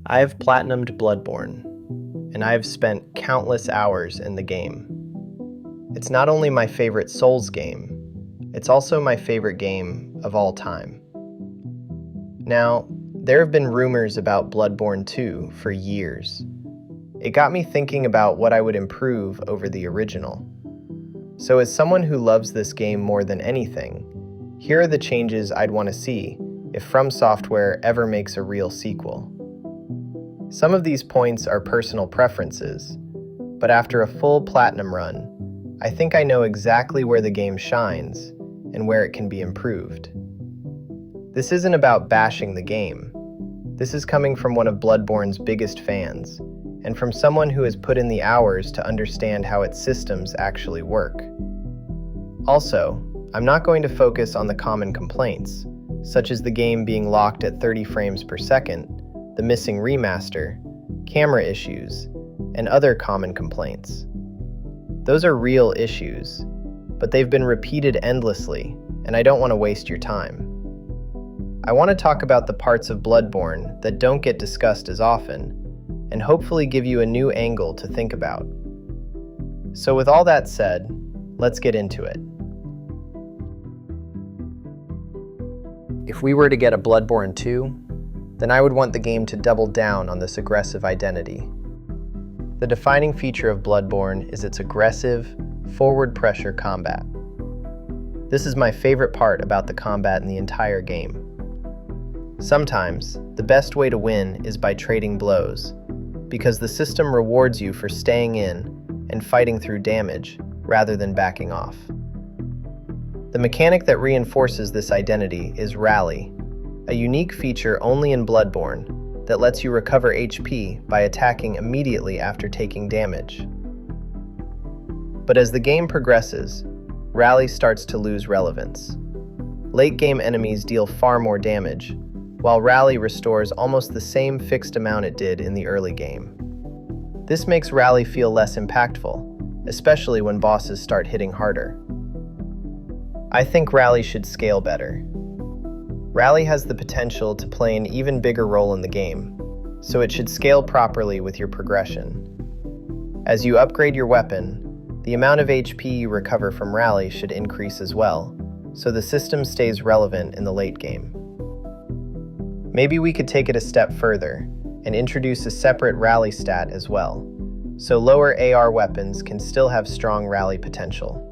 I have platinumed Bloodborne, and I have spent countless hours in the game. It's not only my favorite Souls game, it's also my favorite game of all time. Now, there have been rumors about Bloodborne 2 for years. It got me thinking about what I would improve over the original. So as someone who loves this game more than anything, here are the changes I'd want to see if FromSoftware ever makes a real sequel. Some of these points are personal preferences, but after a full platinum run, I think I know exactly where the game shines and where it can be improved. This isn't about bashing the game. This is coming from one of Bloodborne's biggest fans, and from someone who has put in the hours to understand how its systems actually work. Also, I'm not going to focus on the common complaints, such as the game being locked at 30 frames per second, the missing remaster, camera issues, and other common complaints. Those are real issues, but they've been repeated endlessly, and I don't want to waste your time. I want to talk about the parts of Bloodborne that don't get discussed as often, and hopefully give you a new angle to think about. So with all that said, let's get into it. If we were to get a Bloodborne 2, then I would want the game to double down on this aggressive identity. The defining feature of Bloodborne is its aggressive, forward pressure combat. This is my favorite part about the combat in the entire game. Sometimes, the best way to win is by trading blows, because the system rewards you for staying in and fighting through damage rather than backing off. The mechanic that reinforces this identity is Rally, a unique feature only in Bloodborne that lets you recover HP by attacking immediately after taking damage. But as the game progresses, Rally starts to lose relevance. Late-game enemies deal far more damage, while Rally restores almost the same fixed amount it did in the early game. This makes Rally feel less impactful, especially when bosses start hitting harder. I think Rally should scale better. Rally has the potential to play an even bigger role in the game, so it should scale properly with your progression. As you upgrade your weapon, the amount of HP you recover from Rally should increase as well, so the system stays relevant in the late game. Maybe we could take it a step further and introduce a separate Rally stat as well, so lower AR weapons can still have strong Rally potential.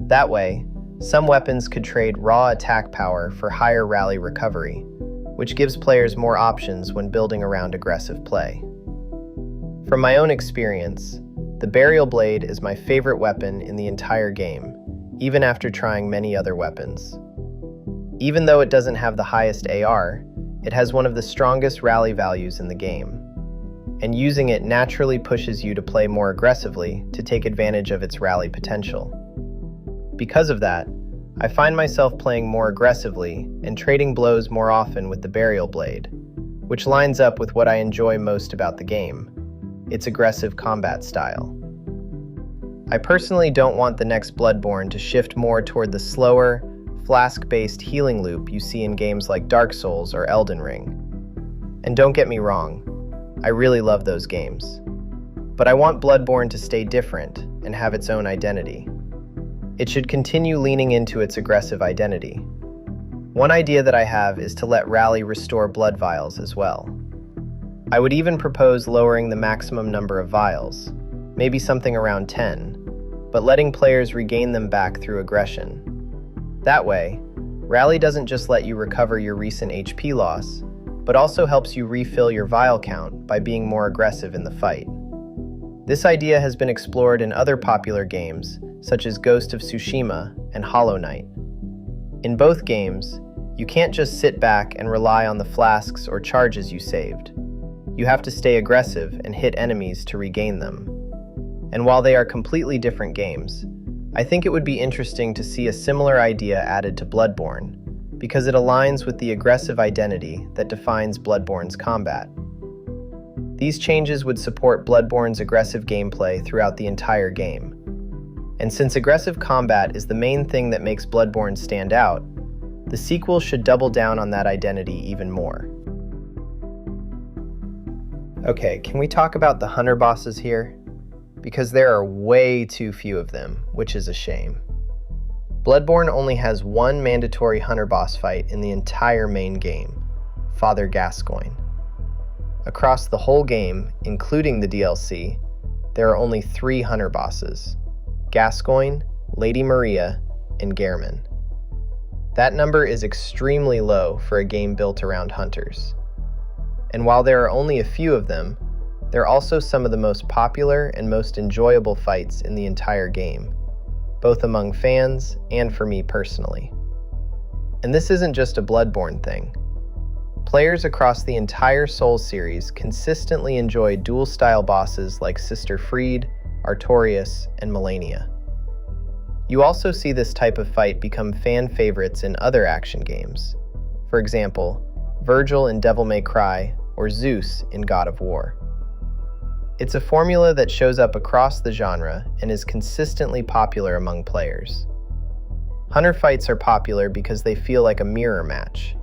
That way, some weapons could trade raw attack power for higher Rally recovery, which gives players more options when building around aggressive play. From my own experience, the Burial Blade is my favorite weapon in the entire game, even after trying many other weapons. Even though it doesn't have the highest AR, it has one of the strongest Rally values in the game, and using it naturally pushes you to play more aggressively to take advantage of its Rally potential. Because of that, I find myself playing more aggressively and trading blows more often with the Burial Blade, which lines up with what I enjoy most about the game, its aggressive combat style. I personally don't want the next Bloodborne to shift more toward the slower, flask-based healing loop you see in games like Dark Souls or Elden Ring. And don't get me wrong, I really love those games. But I want Bloodborne to stay different and have its own identity. It should continue leaning into its aggressive identity. One idea that I have is to let Rally restore blood vials as well. I would even propose lowering the maximum number of vials, maybe something around 10, but letting players regain them back through aggression. That way, Rally doesn't just let you recover your recent HP loss, but also helps you refill your vial count by being more aggressive in the fight. This idea has been explored in other popular games, such as Ghost of Tsushima and Hollow Knight. In both games, you can't just sit back and rely on the flasks or charges you saved. You have to stay aggressive and hit enemies to regain them. And while they are completely different games, I think it would be interesting to see a similar idea added to Bloodborne, because it aligns with the aggressive identity that defines Bloodborne's combat. These changes would support Bloodborne's aggressive gameplay throughout the entire game. And since aggressive combat is the main thing that makes Bloodborne stand out, the sequel should double down on that identity even more. Okay, can we talk about the hunter bosses here? Because there are way too few of them, which is a shame. Bloodborne only has one mandatory hunter boss fight in the entire main game, Father Gascoigne. Across the whole game, including the DLC, there are only 3 hunter bosses: Gascoigne, Lady Maria, and Gehrman. That number is extremely low for a game built around hunters. And while there are only a few of them, they're also some of the most popular and most enjoyable fights in the entire game, both among fans and for me personally. And this isn't just a Bloodborne thing. Players across the entire Souls series consistently enjoy duel-style bosses like Sister Fried, Artorias, and Melania. You also see this type of fight become fan favorites in other action games. For example, Virgil in Devil May Cry or Zeus in God of War. It's a formula that shows up across the genre and is consistently popular among players. Hunter fights are popular because they feel like a mirror match.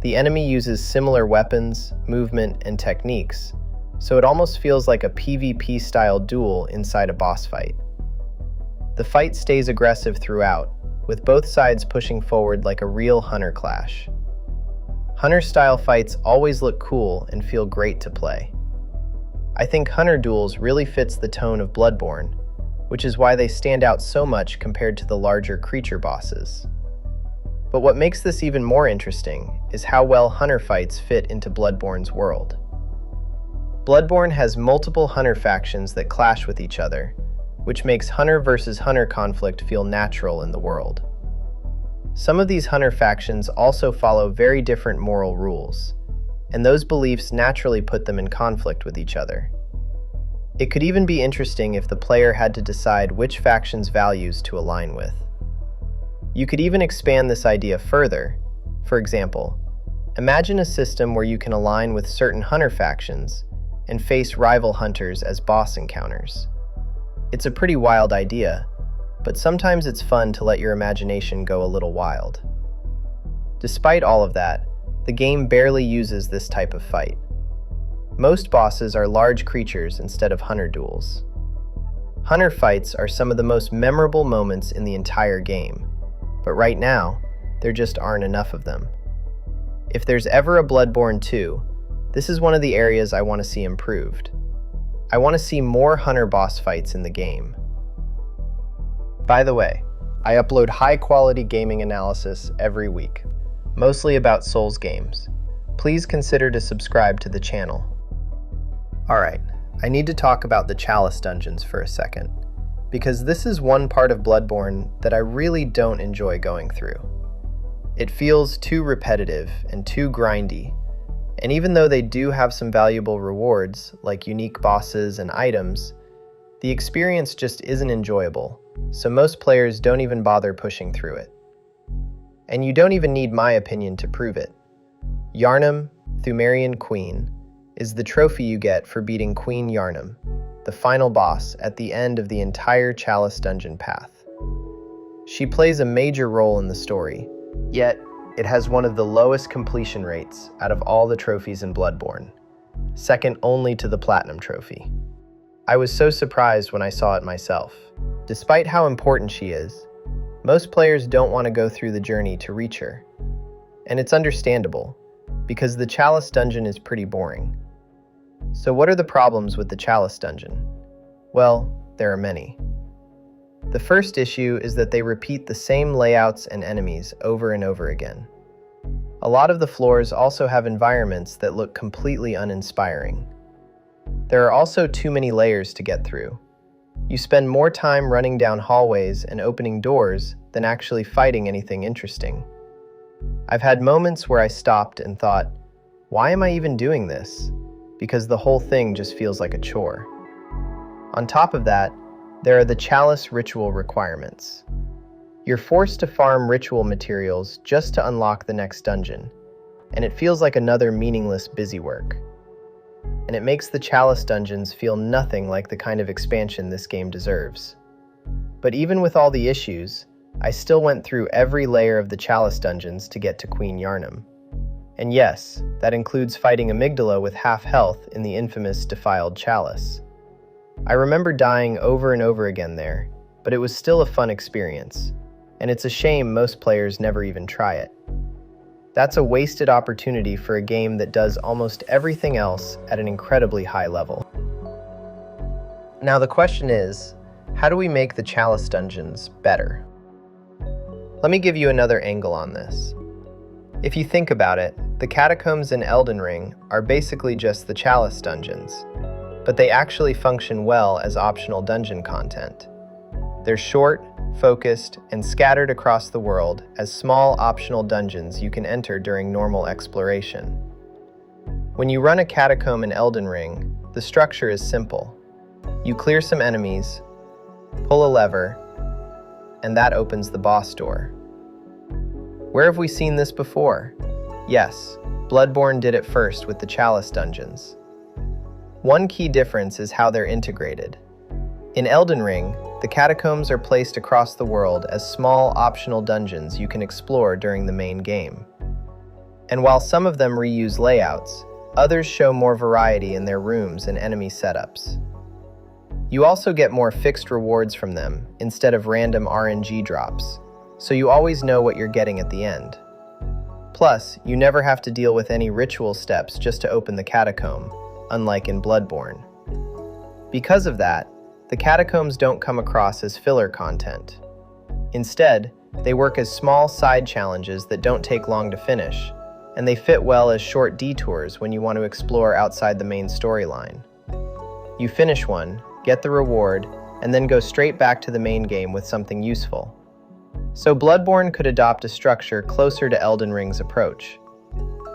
The enemy uses similar weapons, movement, and techniques, so it almost feels like a PvP-style duel inside a boss fight. The fight stays aggressive throughout, with both sides pushing forward like a real hunter clash. Hunter-style fights always look cool and feel great to play. I think hunter duels really fits the tone of Bloodborne, which is why they stand out so much compared to the larger creature bosses. But what makes this even more interesting is how well hunter fights fit into Bloodborne's world. Bloodborne has multiple hunter factions that clash with each other, which makes hunter versus hunter conflict feel natural in the world. Some of these hunter factions also follow very different moral rules, and those beliefs naturally put them in conflict with each other. It could even be interesting if the player had to decide which faction's values to align with. You could even expand this idea further. For example, imagine a system where you can align with certain hunter factions and face rival hunters as boss encounters. It's a pretty wild idea, but sometimes it's fun to let your imagination go a little wild. Despite all of that, the game barely uses this type of fight. Most bosses are large creatures instead of hunter duels. Hunter fights are some of the most memorable moments in the entire game, but right now, there just aren't enough of them. If there's ever a Bloodborne 2, this is one of the areas I want to see improved. I want to see more hunter boss fights in the game. By the way, I upload high-quality gaming analysis every week, mostly about Souls games. Please consider to subscribe to the channel. Alright, I need to talk about the Chalice Dungeons for a second, because this is one part of Bloodborne that I really don't enjoy going through. It feels too repetitive and too grindy, and even though they do have some valuable rewards, like unique bosses and items, the experience just isn't enjoyable, so most players don't even bother pushing through it. And you don't even need my opinion to prove it. Yharnam, Pthumerian Queen, is the trophy you get for beating Queen Yharnam, the final boss at the end of the entire Chalice Dungeon path. She plays a major role in the story, yet it has one of the lowest completion rates out of all the trophies in Bloodborne, second only to the Platinum Trophy. I was so surprised when I saw it myself. Despite how important she is, most players don't want to go through the journey to reach her. And it's understandable, because the Chalice Dungeon is pretty boring. So what are the problems with the Chalice Dungeon? Well, there are many. The first issue is that they repeat the same layouts and enemies over and over again. A lot of the floors also have environments that look completely uninspiring. There are also too many layers to get through. You spend more time running down hallways and opening doors than actually fighting anything interesting. I've had moments where I stopped and thought, why am I even doing this? Because the whole thing just feels like a chore. On top of that, there are the Chalice ritual requirements. You're forced to farm ritual materials just to unlock the next dungeon, and it feels like another meaningless busywork. And it makes the Chalice Dungeons feel nothing like the kind of expansion this game deserves. But even with all the issues, I still went through every layer of the Chalice Dungeons to get to Queen Yharnam. And yes, that includes fighting Amygdala with half health in the infamous defiled Chalice. I remember dying over and over again there, but it was still a fun experience, and it's a shame most players never even try it. That's a wasted opportunity for a game that does almost everything else at an incredibly high level. Now the question is, how do we make the Chalice Dungeons better? Let me give you another angle on this. If you think about it, the catacombs in Elden Ring are basically just the Chalice Dungeons, but they actually function well as optional dungeon content. They're short, focused, and scattered across the world as small optional dungeons you can enter during normal exploration. When you run a catacomb in Elden Ring, the structure is simple. You clear some enemies, pull a lever, and that opens the boss door. Where have we seen this before? Yes, Bloodborne did it first with the Chalice Dungeons. One key difference is how they're integrated. In Elden Ring, the catacombs are placed across the world as small optional dungeons you can explore during the main game. And while some of them reuse layouts, others show more variety in their rooms and enemy setups. You also get more fixed rewards from them instead of random RNG drops, so you always know what you're getting at the end. Plus, you never have to deal with any ritual steps just to open the catacomb, unlike in Bloodborne. Because of that, the catacombs don't come across as filler content. Instead, they work as small side challenges that don't take long to finish, and they fit well as short detours when you want to explore outside the main storyline. You finish one, get the reward, and then go straight back to the main game with something useful. So Bloodborne could adopt a structure closer to Elden Ring's approach.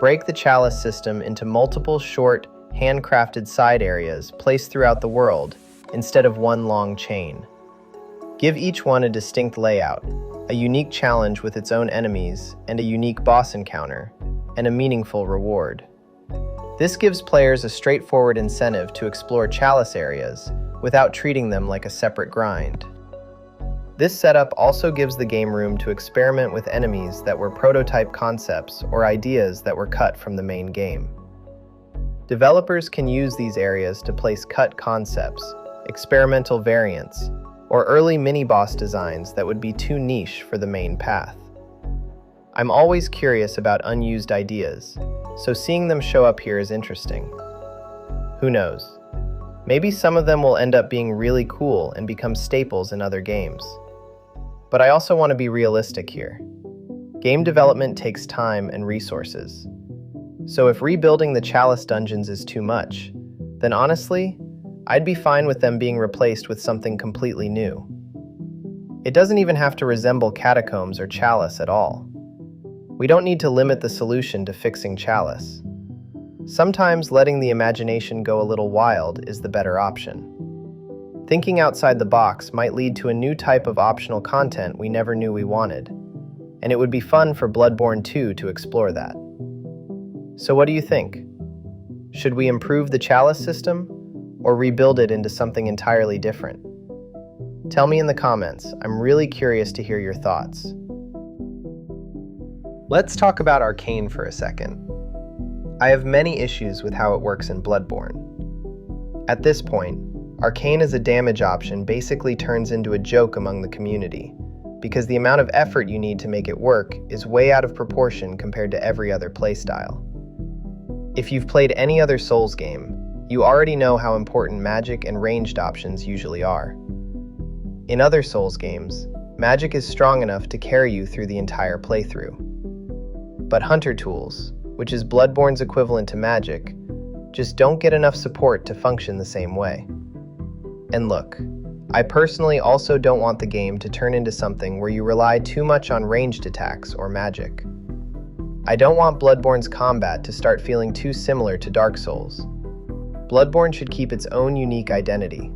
Break the Chalice system into multiple short, handcrafted side areas placed throughout the world instead of one long chain. Give each one a distinct layout, a unique challenge with its own enemies and a unique boss encounter, and a meaningful reward. This gives players a straightforward incentive to explore Chalice areas without treating them like a separate grind. This setup also gives the game room to experiment with enemies that were prototype concepts or ideas that were cut from the main game. Developers can use these areas to place cut concepts, experimental variants, or early mini-boss designs that would be too niche for the main path. I'm always curious about unused ideas, so seeing them show up here is interesting. Who knows? Maybe some of them will end up being really cool and become staples in other games. But I also want to be realistic here. Game development takes time and resources. So if rebuilding the Chalice Dungeons is too much, then honestly, I'd be fine with them being replaced with something completely new. It doesn't even have to resemble Catacombs or Chalice at all. We don't need to limit the solution to fixing Chalice. Sometimes letting the imagination go a little wild is the better option. Thinking outside the box might lead to a new type of optional content we never knew we wanted, and it would be fun for Bloodborne 2 to explore that. So what do you think? Should we improve the Chalice system, or rebuild it into something entirely different? Tell me in the comments. I'm really curious to hear your thoughts. Let's talk about Arcane for a second. I have many issues with how it works in Bloodborne. At this point, Arcane as a damage option basically turns into a joke among the community, because the amount of effort you need to make it work is way out of proportion compared to every other playstyle. If you've played any other Souls game, you already know how important magic and ranged options usually are. In other Souls games, magic is strong enough to carry you through the entire playthrough. But Hunter tools, which is Bloodborne's equivalent to magic, just don't get enough support to function the same way. And look, I personally also don't want the game to turn into something where you rely too much on ranged attacks or magic. I don't want Bloodborne's combat to start feeling too similar to Dark Souls. Bloodborne should keep its own unique identity.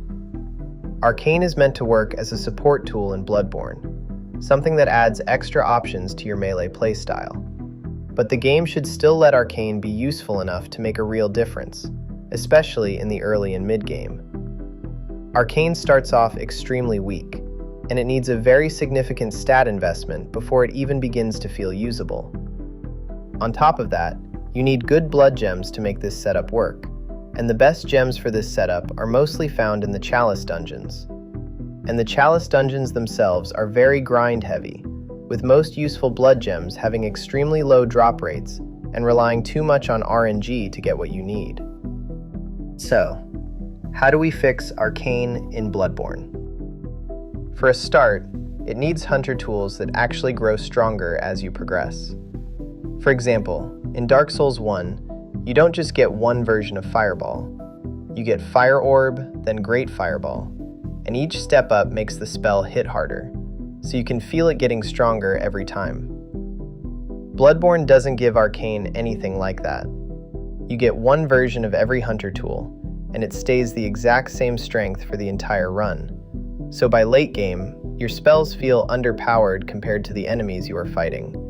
Arcane is meant to work as a support tool in Bloodborne, something that adds extra options to your melee playstyle. But the game should still let Arcane be useful enough to make a real difference, especially in the early and mid-game. Arcane starts off extremely weak, and it needs a very significant stat investment before it even begins to feel usable. On top of that, You need good blood gems to make this setup work, and the best gems for this setup are mostly found in the Chalice Dungeons. And the Chalice Dungeons themselves are very grind-heavy, with most useful blood gems having extremely low drop rates and relying too much on RNG to get what you need. So, how do we fix Arcane in Bloodborne? For a start, it needs hunter tools that actually grow stronger as you progress. For example, in Dark Souls 1, you don't just get one version of Fireball. You get Fire Orb, then Great Fireball, and each step up makes the spell hit harder, so you can feel it getting stronger every time. Bloodborne doesn't give Arcane anything like that. You get one version of every hunter tool, and it stays the exact same strength for the entire run. So by late game, your spells feel underpowered compared to the enemies you are fighting,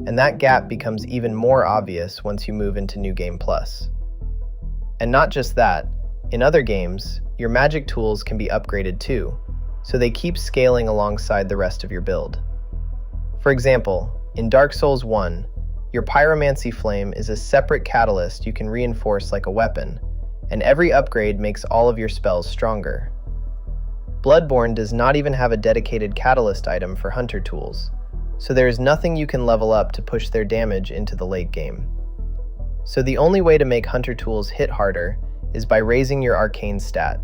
and that gap becomes even more obvious once you move into New Game Plus. And not just that, in other games, your magic tools can be upgraded too, so they keep scaling alongside the rest of your build. For example, in Dark Souls 1, your Pyromancy Flame is a separate catalyst you can reinforce like a weapon, and every upgrade makes all of your spells stronger. Bloodborne does not even have a dedicated catalyst item for hunter tools, so there is nothing you can level up to push their damage into the late game. So the only way to make hunter tools hit harder is by raising your arcane stat,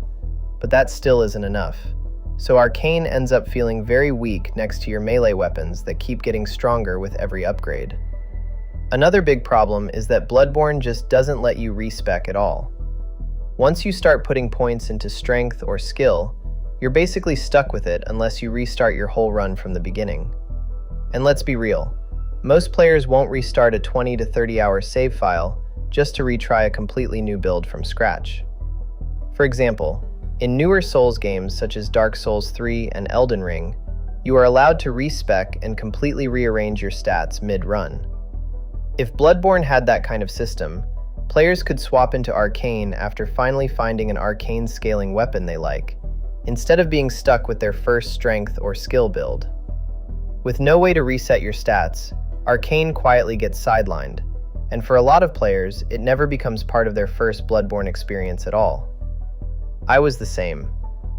but that still isn't enough. So arcane ends up feeling very weak next to your melee weapons that keep getting stronger with every upgrade. Another big problem is that Bloodborne just doesn't let you respec at all. Once you start putting points into strength or skill, you're basically stuck with it unless you restart your whole run from the beginning. And let's be real, most players won't restart a 20 to 30 hour save file just to retry a completely new build from scratch. For example, in newer Souls games such as Dark Souls 3 and Elden Ring, you are allowed to respec and completely rearrange your stats mid-run. If Bloodborne had that kind of system, players could swap into Arcane after finally finding an arcane scaling weapon they like, instead of being stuck with their first strength or skill build. With no way to reset your stats, Arcane quietly gets sidelined, and for a lot of players, it never becomes part of their first Bloodborne experience at all. I was the same.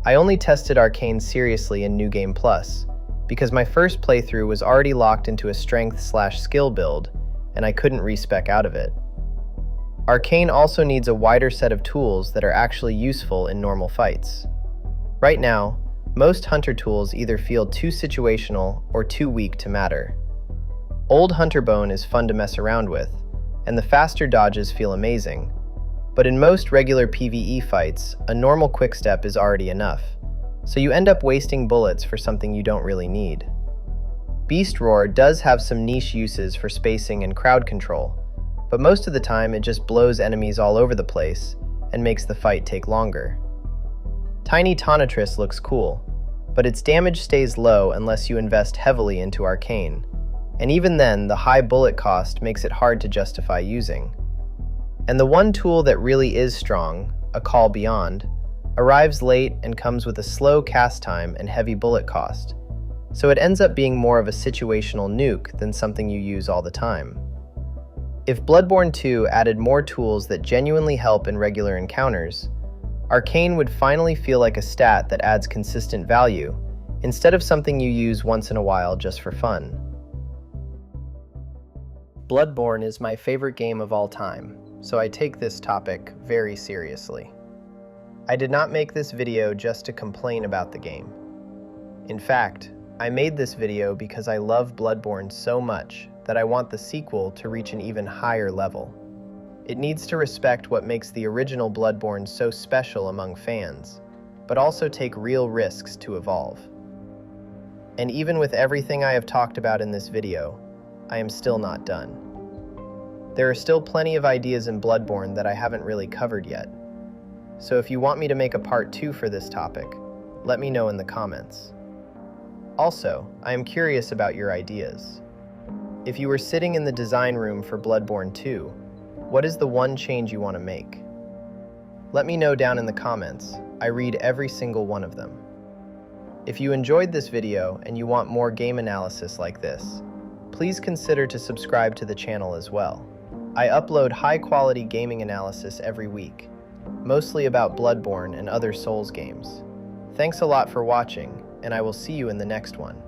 I only tested Arcane seriously in New Game Plus, because my first playthrough was already locked into a strength/skill build, and I couldn't respec out of it. Arcane also needs a wider set of tools that are actually useful in normal fights. Right now, most hunter tools either feel too situational or too weak to matter. Old Hunter Bone is fun to mess around with, and the faster dodges feel amazing, but in most regular PvE fights, a normal quickstep is already enough, so you end up wasting bullets for something you don't really need. Beast Roar does have some niche uses for spacing and crowd control, but most of the time it just blows enemies all over the place and makes the fight take longer. Tiny Tonitrus looks cool, but its damage stays low unless you invest heavily into Arcane, and even then the high bullet cost makes it hard to justify using. And the one tool that really is strong, A Call Beyond, arrives late and comes with a slow cast time and heavy bullet cost, so it ends up being more of a situational nuke than something you use all the time. If Bloodborne 2 added more tools that genuinely help in regular encounters, Arcane would finally feel like a stat that adds consistent value, instead of something you use once in a while just for fun. Bloodborne is my favorite game of all time, so I take this topic very seriously. I did not make this video just to complain about the game. In fact, I made this video because I love Bloodborne so much that I want the sequel to reach an even higher level. It needs to respect what makes the original Bloodborne so special among fans, but also take real risks to evolve. And even with everything I have talked about in this video, I am still not done. There are still plenty of ideas in Bloodborne that I haven't really covered yet. So if you want me to make a part 2 for this topic, let me know in the comments. Also, I am curious about your ideas. If you were sitting in the design room for Bloodborne 2, what is the one change you want to make? Let me know down in the comments. I read every single one of them. If you enjoyed this video and you want more game analysis like this, please consider to subscribe to the channel as well. I upload high-quality gaming analysis every week, mostly about Bloodborne and other Souls games. Thanks a lot for watching, and I will see you in the next one.